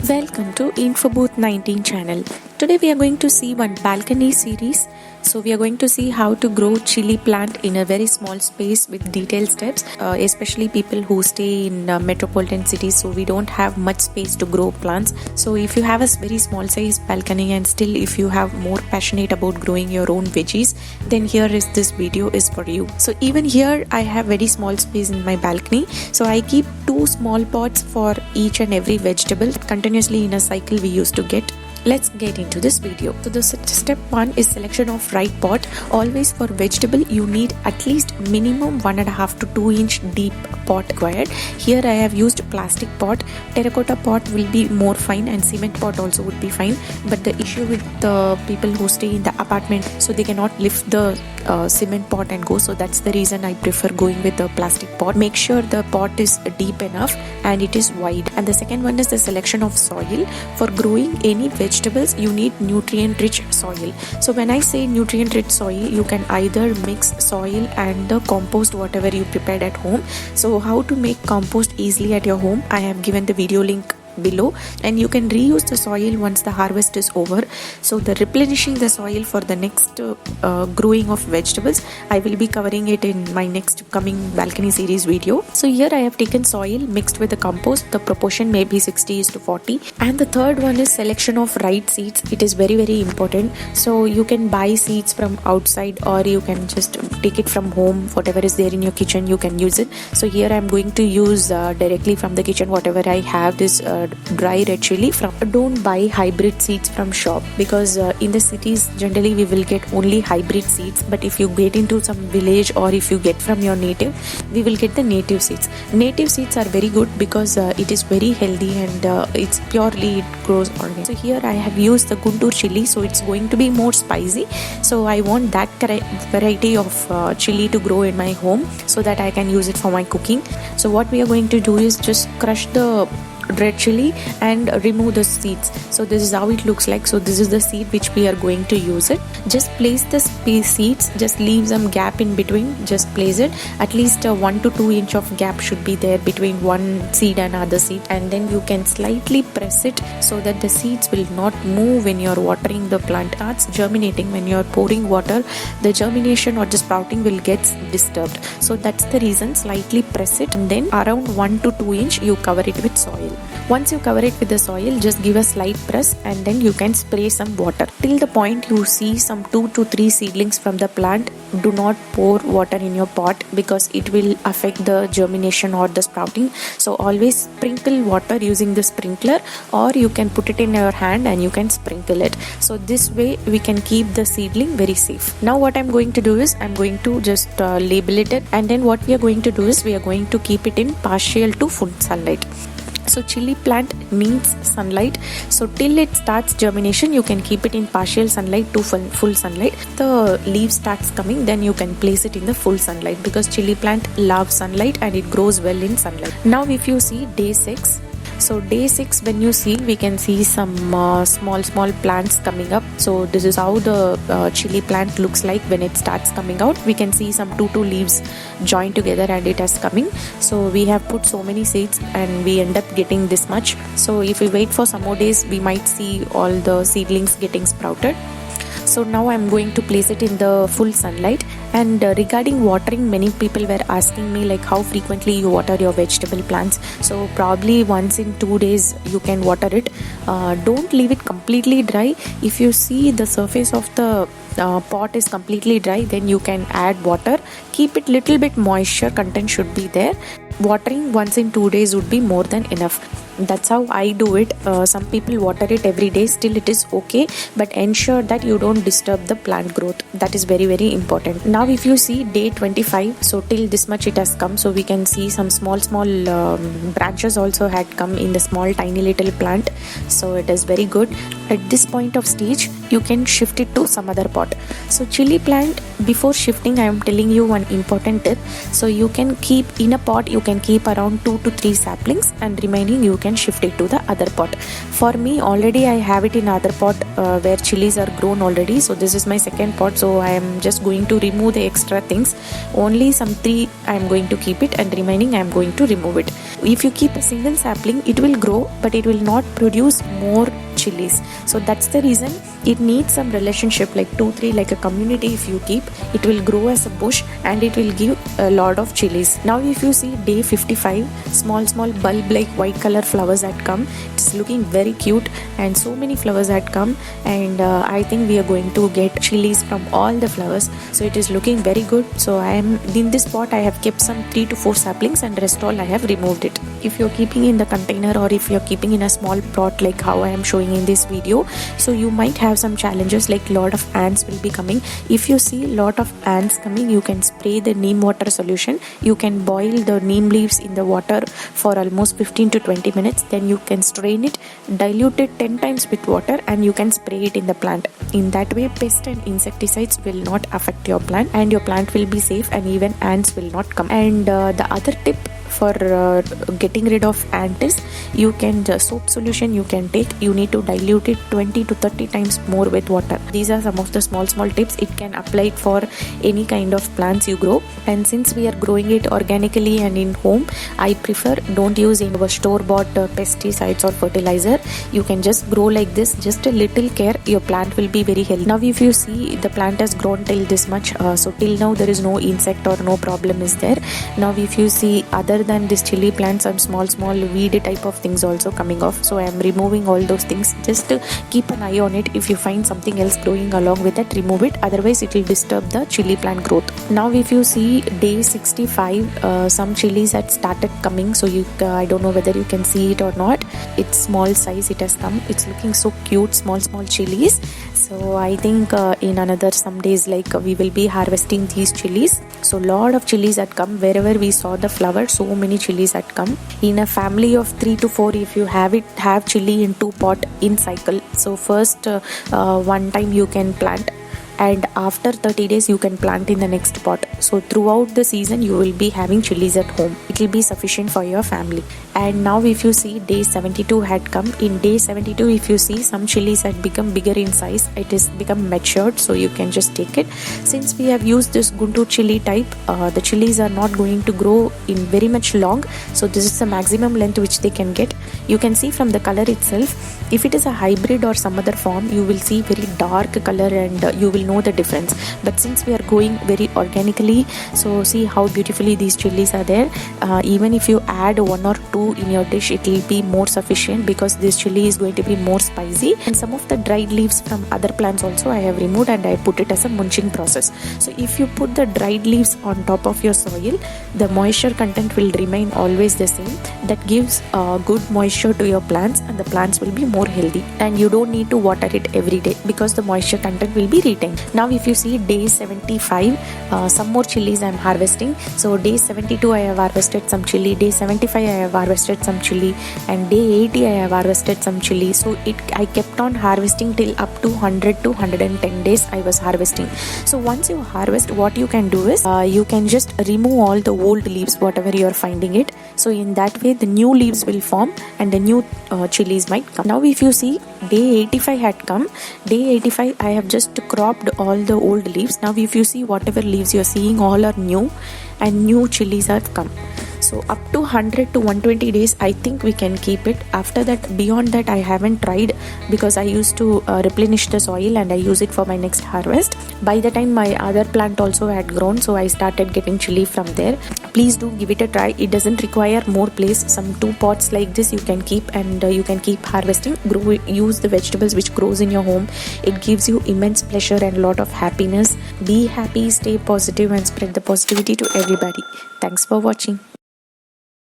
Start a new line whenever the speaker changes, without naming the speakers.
Welcome to InfoBooth 19 channel. Today we are going to see one balcony series. So we are going to see how to grow chili plant in a very small space with detailed steps, especially people who stay in metropolitan cities, so we don't have much space to grow plants. So if you have a very small size balcony and still if you have more passionate about growing your own veggies, then here is this video is for you. So even here I have very small space in my balcony, so I keep two small pots for each and every vegetable continuously in a cycle we used to get. Let's get into this video. So the step 1 is selection of right pot. Always for vegetable you need at least minimum 1.5 to 2 inch deep pot required. Here I have used plastic pot. Terracotta pot will be more fine and cement pot also would be fine, but the issue with the people who stay in the apartment, so they cannot lift the cement pot and go, so that's the reason I prefer going with the plastic pot. Make sure the pot is deep enough and it is wide. And the second one is the selection of soil. For growing any vegetables you need nutrient rich soil. So when I say nutrient rich soil, you can either mix soil and the compost whatever you prepared at home. So how to make compost easily at your home, I have given the video link below, and you can reuse the soil once the harvest is over. So the replenishing the soil for the next growing of vegetables, I will be covering it in my next coming balcony series video. So here I have taken soil mixed with the compost. The proportion may be 60:40. And the third one is selection of right seeds. It is very important. So you can buy seeds from outside or you can just take it from home. Whatever is there in your kitchen you can use it. So here I am going to use directly from the kitchen whatever I have, this dry red chili from. Don't buy hybrid seeds from shop, because in the cities generally we will get only hybrid seeds, but if you get into some village or if you get from your native, we will get the native seeds. Native seeds are very good because it is very healthy and it's purely it grows organic. So here I have used the Guntur chili, so it's going to be more spicy, so I want that variety of chili to grow in my home so that I can use it for my cooking. So what we are going to do is just crush the red chili and remove the seeds. So this is how it looks like. So this is the seed which we are going to use it. Just place the seeds, just leave some gap in between, just place it. At least 1 to 2 inch of gap should be there between one seed and other seed, and then you can slightly press it so that the seeds will not move when you're watering the plant. Starts germinating when you're pouring water, the germination or the sprouting will get disturbed. So that's the reason, slightly press it and then around 1 to 2 inch you cover it with soil. Once you cover it with the soil, just give a slight press and then you can spray some water. Till the point you see some 2 to 3 seedlings from the plant, do not pour water in your pot because it will affect the germination or the sprouting. So always sprinkle water using the sprinkler, or you can put it in your hand and you can sprinkle it. So this way we can keep the seedling very safe. Now what I'm going to do is I'm going to just label it, and then what we are going to do is we are going to keep it in partial to full sunlight. So chili plant needs sunlight, so till it starts germination you can keep it in partial sunlight to full sunlight. The leaves starts coming, then you can place it in the full sunlight, because chili plant loves sunlight and it grows well in sunlight. Now if you see day 6, so day 6 when you see, we can see some small plants coming up. So this is how the chili plant looks like when it starts coming out. We can see some 2 leaves joined together and it has coming. So we have put so many seeds and we end up getting this much. So if we wait for some more days, we might see all the seedlings getting sprouted. So now I'm going to place it in the full sunlight. And regarding watering, many people were asking me like how frequently you water your vegetable plants. So probably once in 2 days you can water it. Don't leave it completely dry. If you see the surface of the pot is completely dry, then you can add water. Keep it little bit moisture content should be there. Watering once in 2 days would be more than enough. That's how I do it. Some people water it every day, still it is okay, but ensure that you don't disturb the plant growth. That is very important. Now if you see day 25, so till this much it has come, so we can see some small branches also had come in the small tiny little plant. So it is very good. At this point of stage you can shift it to some other pot. So chili plant, before shifting I am telling you one important tip. So you can keep in a pot, you can keep around 2 to 3 saplings and remaining you can shift it to the other pot. For me, already I have it in other pot where chilies are grown already. So this is my second pot, so I am just going to remove the extra things. Only some 3 I am going to keep it, and remaining I am going to remove it. If you keep a single sapling, it will grow, but it will not produce more chilies. So that's the reason it needs some relationship, like 2-3, like a community. If you keep, it will grow as a bush and it will give a lot of chilies. Now if you see day 55, small bulb like white color flowers had come. It's looking very cute, and so many flowers had come, and I think we are going to get chilies from all the flowers. So it is looking very good. So I am in this pot, I have kept some 3 to 4 saplings, and rest all I have removed it. If you're keeping in the container, or if you're keeping in a small pot like how I am showing in this video, so you might have some challenges, like lot of ants will be coming. If you see lot of ants coming, you can spray the neem water solution. You can boil the neem leaves in the water for almost 15 to 20 minutes. Then you can strain it, dilute it 10 times with water, and you can spray it in the plant. In that way, pest and insecticides will not affect your plant, and your plant will be safe, and even ants will not come. And the other tip for getting rid of ant is, you can, the soap solution you can take, you need to dilute it 20 to 30 times more with water. These are some of the small tips. It can apply it for any kind of plants you grow. And since we are growing it organically and in home, I prefer don't use any store-bought pesticides or fertilizer. You can just grow like this, just a little care, your plant will be very healthy. Now if you see, the plant has grown till this much, so till now there is no insect or no problem is there. Now if you see, other than this chili plant, some small weed type of things also coming off. So I am removing all those things. Just keep an eye on it. If you find something else growing along with that, remove it. Otherwise it will disturb the chili plant growth. Now if you see day 65, some chilies had started coming. So you I don't know whether you can see it or not. It's small size, it has come. It's looking so cute, small chilies. So I think in another some days, like we will be harvesting these chilies. So lot of chilies had come. Wherever we saw the flower, so many chilies had come. In a family of 3 to 4, if you have chili in 2 pot in cycle. So first one time you can plant, and after 30 days you can plant in the next pot. So throughout the season you will be having chilies at home. It will be sufficient for your family. And now if you see, day 72 had come. In day 72, if you see, some chilies had become bigger in size. It is become matured, so you can just take it. Since we have used this Guntur chili type, the chilies are not going to grow in very much long. So this is the maximum length which they can get. You can see from the color itself. If it is a hybrid or some other form, you will see very dark color, and you will know the difference. But since we are going very organically, so see how beautifully these chilies are there. Even if you add 1 or 2 in your dish, it will be more sufficient, because this chili is going to be more spicy. And some of the dried leaves from other plants also I have removed, and I put it as a mulching process. So if you put the dried leaves on top of your soil, the moisture content will remain always the same. That gives good moisture to your plants, and the plants will be more healthy. And you don't need to water it every day, because the moisture content will be retained. Now if you see, day 75, some more chilies I am harvesting. So day 72 I have harvested some chili, day 75 I have harvested some chili, and day 80 I have harvested some chili. So I kept on harvesting till up to 100 to 110 days I was harvesting. So once you harvest, what you can do is, you can just remove all the old leaves, whatever you are finding it. So in that way the new leaves will form, and the new chilies might come. Now if you see, day 85 had come. Day 85 I have just cropped all the old leaves. Now if you see, whatever leaves you are seeing, all are new, and new chilies have come. So up to 100 to 120 days I think we can keep it. After that, beyond that I haven't tried, because I used to replenish the soil and I use it for my next harvest. By the time my other plant also had grown, so I started getting chili from there. Please do give it a try. It doesn't require more place. Some 2 pots like this you can keep, and you can keep harvesting. Use the vegetables which grows in your home. It gives you immense pleasure and a lot of happiness. Be happy, stay positive, and spread the positivity to everybody. Thanks for watching.